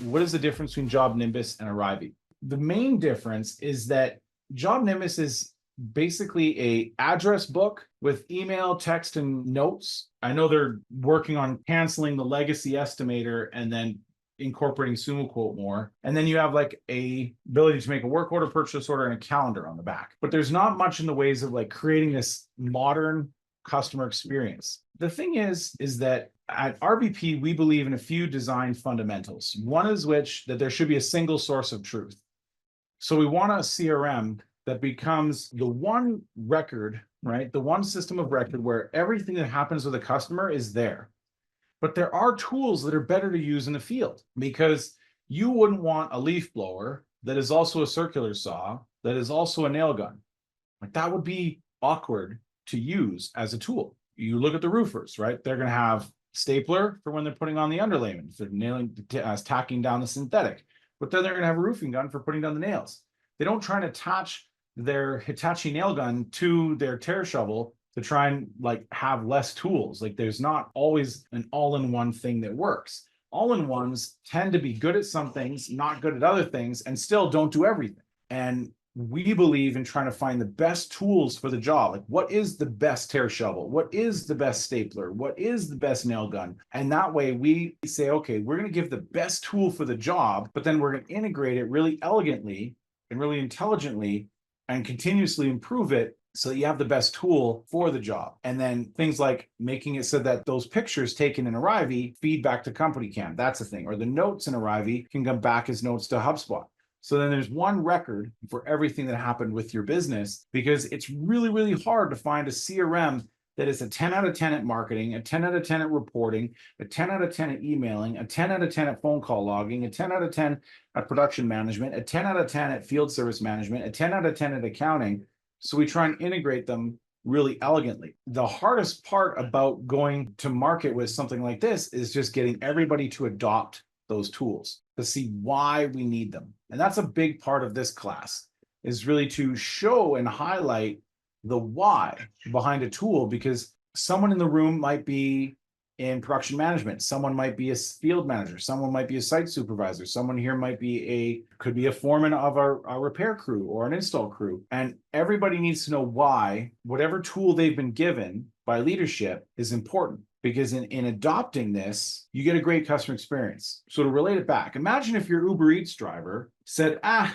what is the difference between Job Nimbus and Arrivy? The main difference is that Job Nimbus is basically a address book with email, text, and notes. I know they're working on canceling the legacy estimator and then incorporating Sumo Quote more. And then you have like a ability to make a work order, purchase order, and a calendar on the back. But there's not much in the ways of like creating this modern customer experience. The thing is that at RBP, we believe in a few design fundamentals. One is that there should be a single source of truth. So we want a CRM that becomes the one record, right? The one system of record where everything that happens with a customer is there. But there are tools that are better to use in the field, because you wouldn't want a leaf blower that is also a circular saw, that is also a nail gun. Like that would be awkward to use as a tool. You look at the roofers, right? They're going to have stapler for when they're putting on the underlayment, if they're tacking down the synthetic, but then they're going to have a roofing gun for putting down the nails. They don't try and attach their Hitachi nail gun to their tear shovel to try and like have less tools. Like there's not always an all-in-one thing that works. All-in-ones tend to be good at some things, not good at other things, and still don't do everything. And we believe in trying to find the best tools for the job. Like what is the best tear shovel? What is the best stapler? What is the best nail gun? And that way we say, okay, we're going to give the best tool for the job, but then we're going to integrate it really elegantly and really intelligently and continuously improve it so that you have the best tool for the job. And then things like making it so that those pictures taken in Arrivy feed back to Company Cam. That's a thing. Or the notes in Arrivy can come back as notes to HubSpot. So then there's one record for everything that happened with your business, because it's really, really hard to find a CRM that is a 10 out of 10 at marketing, a 10 out of 10 at reporting, a 10 out of 10 at emailing, a 10 out of 10 at phone call logging, a 10 out of 10 at production management, a 10 out of 10 at field service management, a 10 out of 10 at accounting. So we try and integrate them really elegantly. The hardest part about going to market with something like this is just getting everybody to adopt those tools, to see why we need them. And that's a big part of this class, is really to show and highlight the why behind a tool, because someone in the room might be in production management, someone might be a field manager, someone might be a site supervisor, someone here could be a foreman of a repair crew or an install crew. And everybody needs to know why whatever tool they've been given by leadership is important, because in adopting this, you get a great customer experience. So to relate it back, imagine if your Uber Eats driver said, I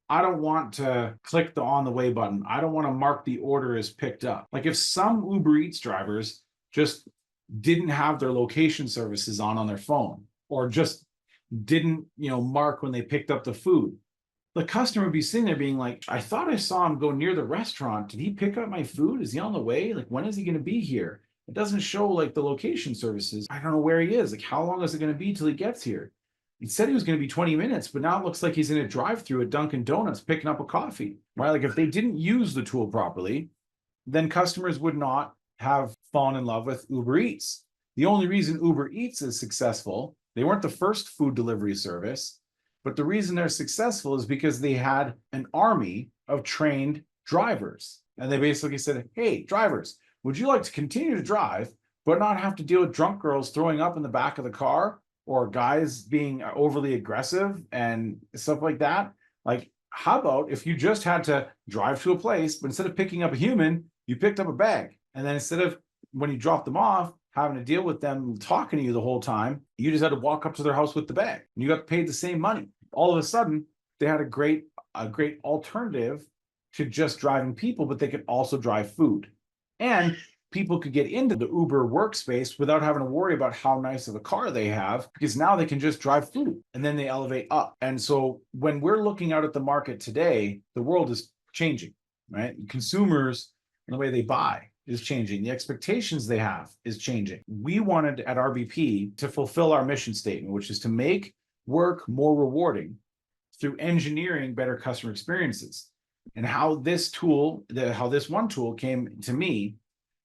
don't want to click the on the way button. I don't want to mark the order as picked up. Like if some Uber Eats drivers just didn't have their location services on their phone, or just didn't, mark when they picked up the food, the customer would be sitting there being like, I thought I saw him go near the restaurant. Did he pick up my food? Is he on the way? Like, when is he going to be here? It doesn't show like the location services. I don't know where he is. Like, how long is it going to be till he gets here? He said he was going to be 20 minutes, but now it looks like he's in a drive-through at Dunkin' Donuts picking up a coffee, right? Like if they didn't use the tool properly, then customers would not have fallen in love with Uber Eats. The only reason Uber Eats is successful, they weren't the first food delivery service, but the reason they're successful is because they had an army of trained drivers. And they basically said, hey, drivers, would you like to continue to drive, but not have to deal with drunk girls throwing up in the back of the car, or guys being overly aggressive and stuff like that? Like, how about if you just had to drive to a place, but instead of picking up a human, you picked up a bag. And then instead of, when you dropped them off, having to deal with them talking to you the whole time, you just had to walk up to their house with the bag and you got paid the same money. All of a sudden, they had a great alternative to just driving people, but they could also drive food. And people could get into the Uber workspace without having to worry about how nice of a car they have, because now they can just drive food and then they elevate up. And so when we're looking out at the market today, the world is changing, right? Consumers and the way they buy is changing. The expectations they have is changing. We wanted at RBP to fulfill our mission statement, which is to make work more rewarding through engineering better customer experiences. And how this one tool came to me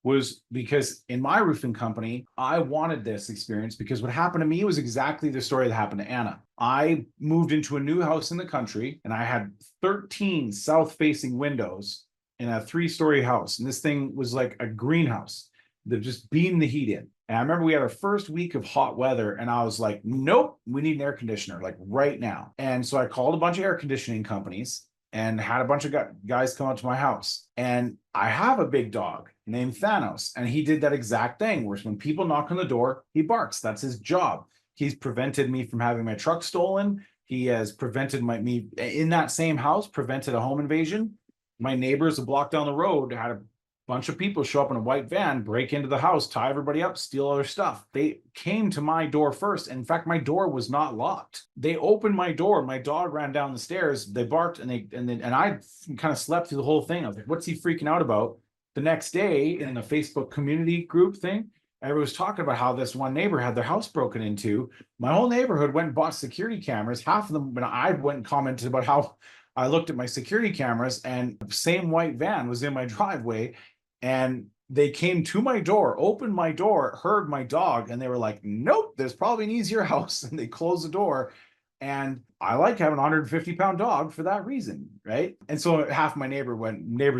was because in my roofing company, I wanted this experience, because what happened to me was exactly the story that happened to Anna. I moved into a new house in the country and I had 13 south-facing windows in a 3-story house. And this thing was like a greenhouse. They've just beamed the heat in. And I remember we had our first week of hot weather, and I was like, nope, we need an air conditioner, like right now. And so I called a bunch of air conditioning companies and had a bunch of guys come out to my house. And I have a big dog named Thanos, and he did that exact thing where when people knock on the door, he barks. That's his job. He's prevented me from having my truck stolen. He has prevented me in that same house, prevented a home invasion. My neighbors a block down the road had a bunch of people show up in a white van, break into the house, tie everybody up, steal all their stuff. They came to my door first. In fact, my door was not locked. They opened my door. My dog ran down the stairs. They barked, and I kind of slept through the whole thing. I was like, what's he freaking out about? The next day in a Facebook community group thing, everyone was talking about how this one neighbor had their house broken into. My whole neighborhood went and bought security cameras. Half of them, when I went and commented about how I looked at my security cameras, and the same white van was in my driveway. And they came to my door, opened my door, heard my dog, and they were like, nope, there's probably an easier house. And they closed the door. And I like having a 150-pound dog for that reason, right? And so half my neighbors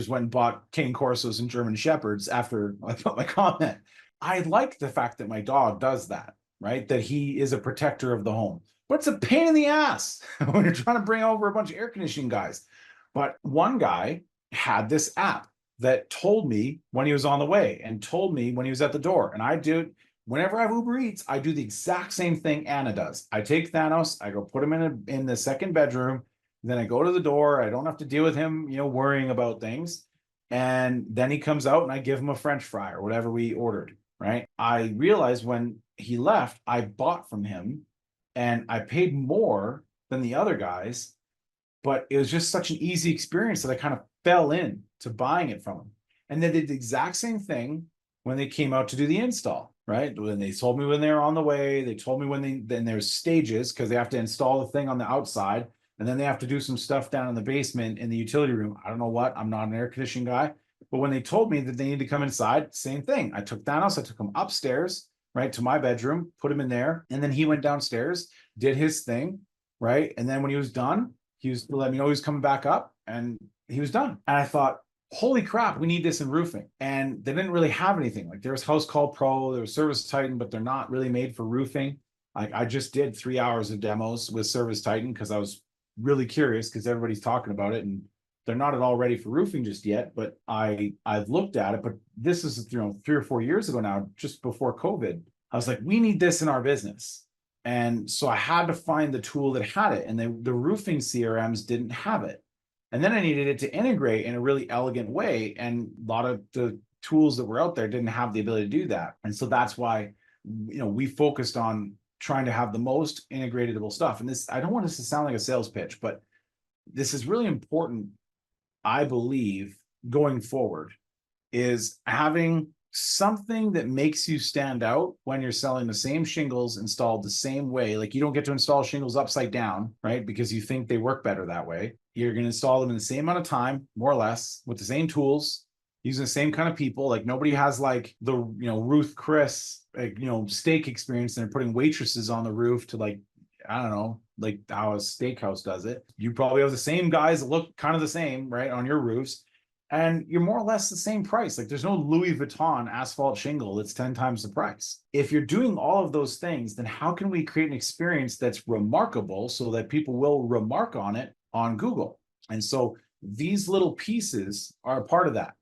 went and bought Cane Corsos and German Shepherds after I put my comment. I like the fact that my dog does that, right? That he is a protector of the home. But it's a pain in the ass when you're trying to bring over a bunch of air conditioning guys. But one guy had this app that told me when he was on the way and told me when he was at the door. And I do, whenever I have Uber Eats, I do the exact same thing Anna does. I take Thanos, I go put him in the second bedroom, then I go to the door. I don't have to deal with him, worrying about things. And then he comes out and I give him a French fry or whatever we ordered, right? I realized when he left, I bought from him and I paid more than the other guys, but it was just such an easy experience that I kind of fell in to buying it from them. And they did the exact same thing when they came out to do the install, right? When they told me when they were on the way, they told me then there's stages because they have to install the thing on the outside. And then they have to do some stuff down in the basement in the utility room. I don't know what, I'm not an air conditioning guy. But when they told me that they need to come inside, same thing. I took Thanos, I took him upstairs, right, to my bedroom, put him in there. And then he went downstairs, did his thing, right? And then when he was done, he was let me know he was coming back up, and he was done. And I thought, holy crap, we need this in roofing. And they didn't really have anything. Like there's House Call Pro, there was Service Titan, but they're not really made for roofing. Like I just did 3 hours of demos with Service Titan because I was really curious because everybody's talking about it and they're not at all ready for roofing just yet. But I've looked at it, but this is 3 or 4 years ago now, just before COVID. I was like, we need this in our business. And so I had to find the tool that had it, and the roofing CRMs didn't have it. And then I needed it to integrate in a really elegant way. And a lot of the tools that were out there didn't have the ability to do that. And so that's why, we focused on trying to have the most integratable stuff. And this, I don't want this to sound like a sales pitch, but this is really important, I believe, going forward, is having something that makes you stand out when you're selling the same shingles installed the same way. Like you don't get to install shingles upside down, right? Because you think they work better that way. You're going to install them in the same amount of time, more or less, with the same tools, using the same kind of people. Like nobody has like the, Ruth Chris, steak experience, and they're putting waitresses on the roof to like, I don't know, like how a steakhouse does it. You probably have the same guys that look kind of the same, right, on your roofs. And you're more or less the same price. Like there's no Louis Vuitton asphalt shingle that's 10 times the price. If you're doing all of those things, then how can we create an experience that's remarkable so that people will remark on it on Google? And so these little pieces are a part of that.